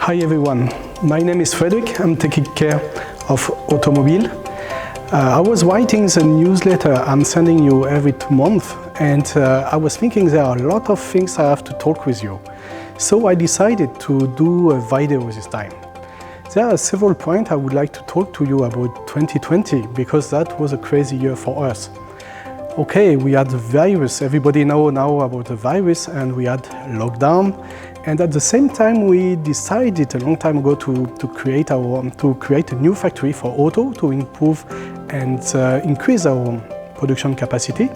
Hi everyone, my name is Frédérick. I'm taking care of OttOmobile. I was writing the newsletter I'm sending you every 2 months, and I was thinking there are a lot of things I have to talk with you. So I decided to do a video this time. There are several points I would like to talk to you about 2020, because that was a crazy year for us. Okay, we had the virus, everybody knows now about the virus, and we had lockdown. And at the same time, we decided a long time ago to create a new factory for auto to improve and increase our production capacity.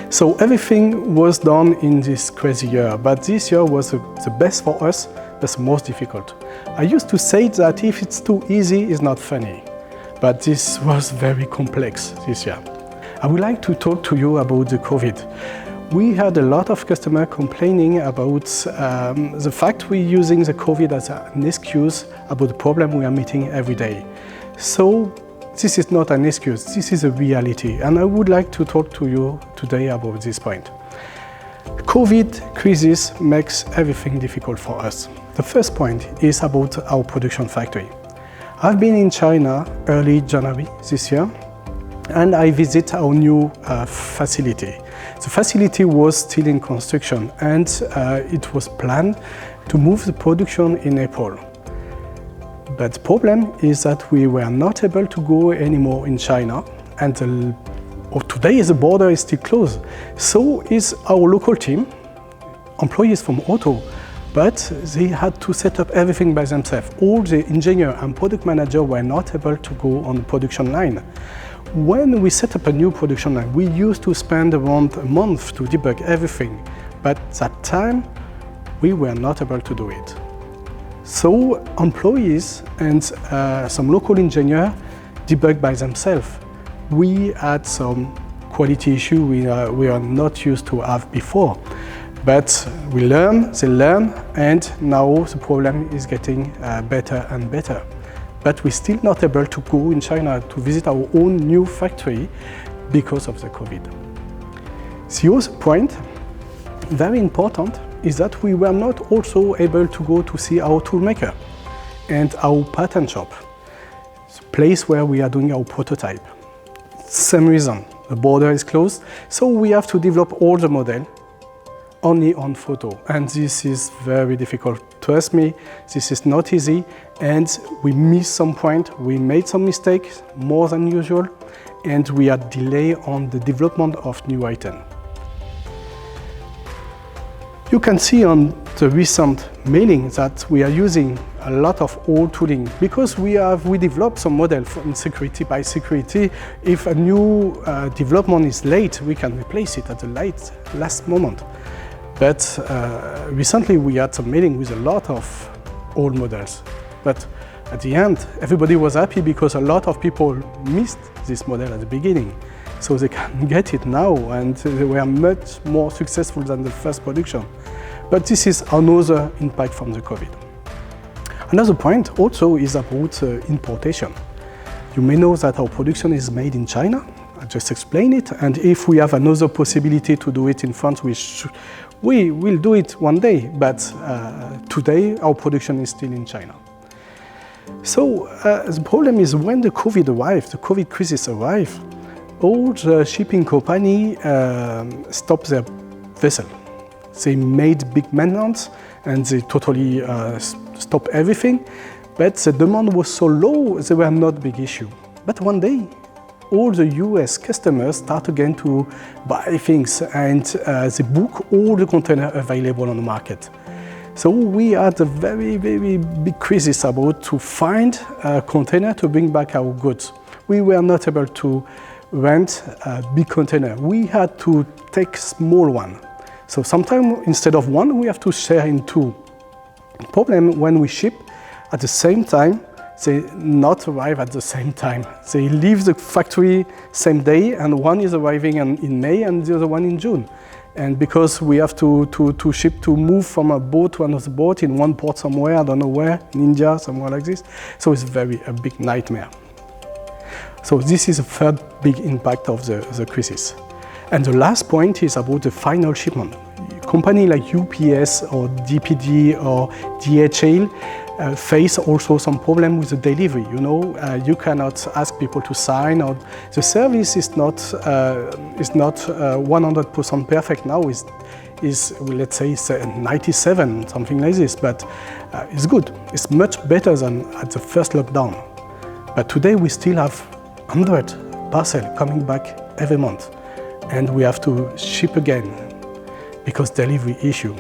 So everything was done in this crazy year, but this year was the best for us, but the most difficult. I used to say that if it's too easy, it's not funny, but this was very complex this year. I would like to talk to you about the COVID. We had a lot of customers complaining about the fact we're using the COVID as an excuse about the problem we are meeting every day. So this is not an excuse, this is a reality, and I would like to talk to you today about this point. COVID crisis makes everything difficult for us. The first point is about our production factory. I've been in China early January this year, and I visit our new facility. The facility was still in construction, and it was planned to move the production in April. But the problem is that we were not able to go anymore in China, and today the border is still closed. So is our local team, employees from Otto, but they had to set up everything by themselves. All the engineer and product manager were not able to go on the production line. When we set up a new production line, we used to spend around a month to debug everything, but that time we were not able to do it. So employees and some local engineers debug by themselves. We had some quality issue we are not used to have before, but they learn, and now the problem is getting better and better. But we're still not able to go in China to visit our own new factory because of the COVID. The other point, very important, is that we were not also able to go to see our toolmaker and our pattern shop, the place where we are doing our prototype. Same reason, the border is closed, so we have to develop all the model only on photo, and this is very difficult. Trust me, this is not easy, and we missed some point, we made some mistakes, more than usual, and we had delay on the development of new items. You can see on the recent mailing that we are using a lot of old tooling, because we developed some model in security by security. If a new development is late, we can replace it at the last moment. But recently we had some meeting with a lot of old models. But at the end, everybody was happy because a lot of people missed this model at the beginning. So they can get it now, and they were much more successful than the first production. But this is another impact from the COVID. Another point also is about importation. You may know that our production is made in China. I just explained it, and if we have another possibility to do it in France, we will do it one day, but today our production is still in China. So the problem is when the COVID crisis arrived, all the shipping companies stopped their vessel. They made big maintenance and they totally stopped everything, but the demand was so low, they were not a big issue. But one day, all the US customers start again to buy things, and they book all the containers available on the market. So we had a very, very big crisis about to find a container to bring back our goods. We were not able to rent a big container. We had to take small one. So sometimes instead of one, we have to share in two. The problem when we ship at the same time, they not arrive at the same time. They leave the factory same day, and one is arriving in May and the other one in June. And because we have to ship, to move from a boat to another boat in one port somewhere, I don't know where, in India, somewhere like this. So it's a big nightmare. So this is a third big impact of the crisis. And the last point is about the final shipment. company like UPS or DPD or DHL face also some problem with the delivery. You know, you cannot ask people to sign, or the service is not 100% perfect now. Is let's say it's 97, something like this, but it's good. It's much better than at the first lockdown. But today we still have 100 parcels coming back every month, and we have to ship again because delivery issue.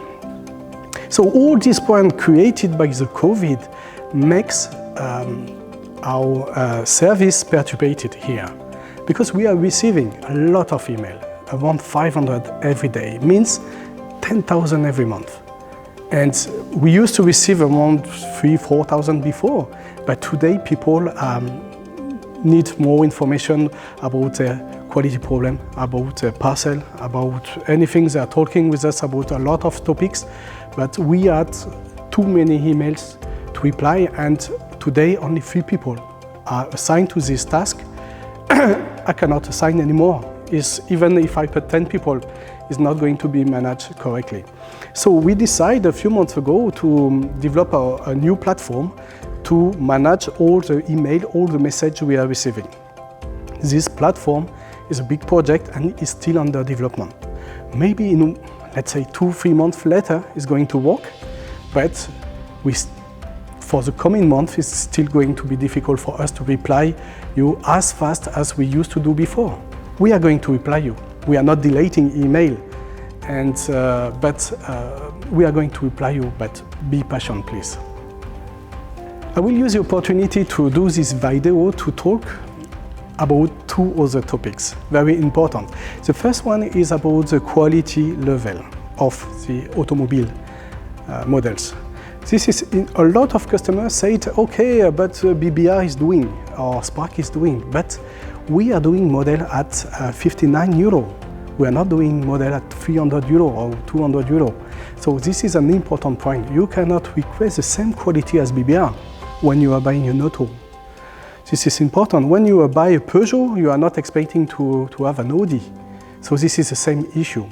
So all these points created by the COVID makes our service perturbated here, because we are receiving a lot of email, around 500 every day, means 10,000 every month. And we used to receive around 3,000–4,000 before, but today people need more information about their quality problem, about their parcel, about anything. They are talking with us about a lot of topics, but we had too many emails to reply, and today only 3 people are assigned to this task. I cannot assign anymore. Even if I put 10 people, it's not going to be managed correctly. So we decided a few months ago to develop a new platform to manage all the email, all the message we are receiving. This platform is a big project and is still under development. Maybe in, let's say, 2–3 months later, it's going to work, but for the coming month, it's still going to be difficult for us to reply you as fast as we used to do before. We are going to reply you. We are not deleting email, but we are going to reply you, but be patient, please. I will use the opportunity to do this video to talk about 2 other topics, very important. The first one is about the quality level of the automobile models. This is, a lot of customers say, okay, but BBR is doing, or Spark is doing, but we are doing model at €59. We are not doing model at €300 or €200. So this is an important point. You cannot request the same quality as BBR when you are buying an auto. This is important. When you buy a Peugeot, you are not expecting to have an Audi. So this is the same issue.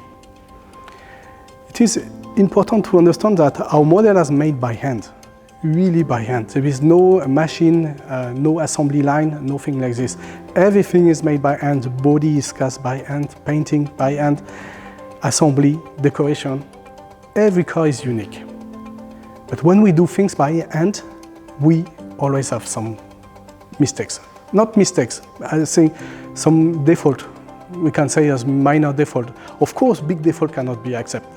It is important to understand that our model is made by hand, really by hand. There is no machine, no assembly line, nothing like this. Everything is made by hand. The body is cast by hand, painting by hand, assembly, decoration. Every car is unique. But when we do things by hand, we always have some mistakes. Not mistakes, I think some default. We can say as minor default. Of course, big default cannot be accepted.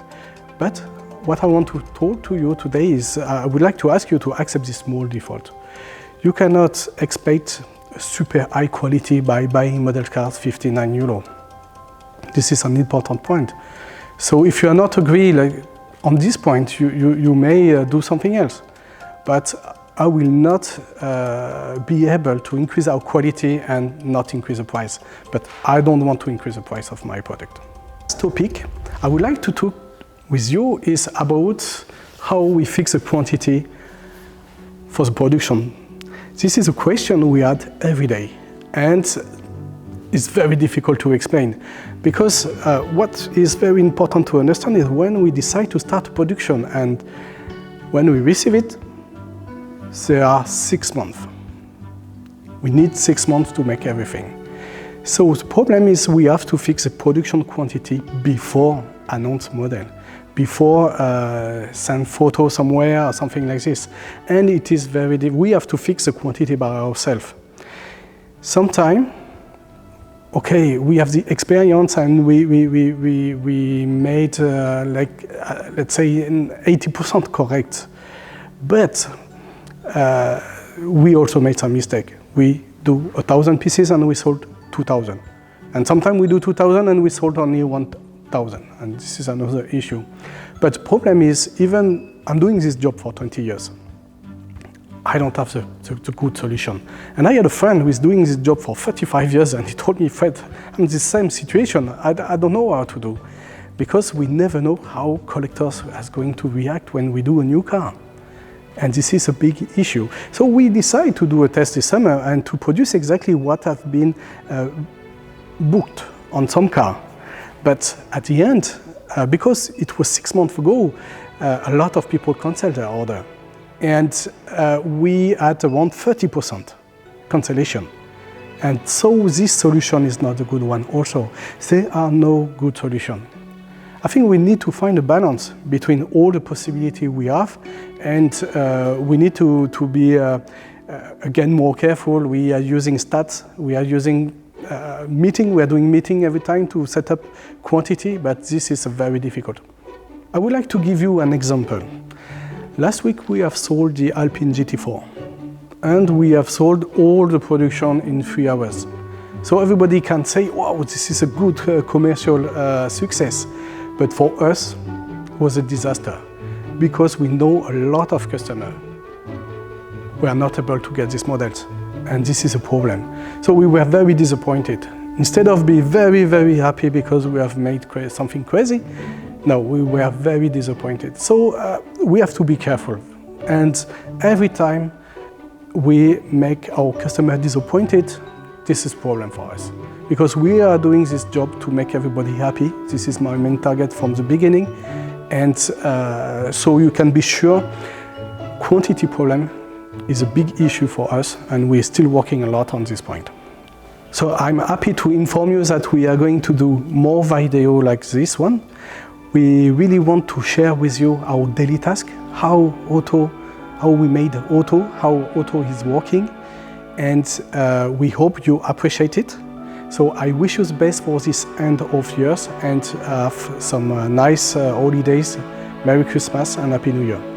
But what I want to talk to you today is, I would like to ask you to accept this small default. You cannot expect super high quality by buying model cars €59. This is an important point. So if you are not agree on this point, you may do something else. But I will not be able to increase our quality and not increase the price. But I don't want to increase the price of my product. This topic I would like to talk with you is about how we fix the quantity for the production. This is a question we had every day, and it's very difficult to explain, because what is very important to understand is when we decide to start production and when we receive it, there are 6 months. We need 6 months to make everything. So the problem is we have to fix the production quantity before announce model, before send photo somewhere or something like this. And it is we have to fix the quantity by ourselves. Sometimes, okay, we have the experience and we made let's say 80% correct, but we also made some mistake. We do 1,000 pieces and we sold 2,000. And sometimes we do 2,000 and we sold only 1,000. And this is another issue. But the problem is, even I'm doing this job for 20 years. I don't have the good solution. And I had a friend who is doing this job for 35 years and he told me, Fred, I'm in the same situation. I don't know how to do. Because we never know how collectors are going to react when we do a new car. And this is a big issue. So we decided to do a test this summer and to produce exactly what have been booked on some car. But at the end, because it was 6 months ago, a lot of people canceled their order. And we had around 30% cancellation. And so this solution is not a good one also. There are no good solutions. I think we need to find a balance between all the possibilities we have, and we need to be again more careful. We are using stats, we are using meeting, we are doing meeting every time to set up quantity, but this is very difficult. I would like to give you an example. Last week we have sold the Alpine GT4. And we have sold all the production in 3 hours. So everybody can say, wow, this is a good commercial success. But for us, it was a disaster because we know a lot of customers were not able to get these models. And this is a problem. So we were very disappointed. Instead of being very, very happy because we have made something crazy, no, we were very disappointed. So we have to be careful. And every time we make our customer disappointed, this is a problem for us. Because we are doing this job to make everybody happy. This is my main target from the beginning. And so you can be sure quantity problem is a big issue for us, and we're still working a lot on this point. So I'm happy to inform you that we are going to do more video like this one. We really want to share with you our daily task, how we made Otto, how Otto is working, and we hope you appreciate it. So I wish you the best for this end of years, and have some nice holidays. Merry Christmas and Happy New Year.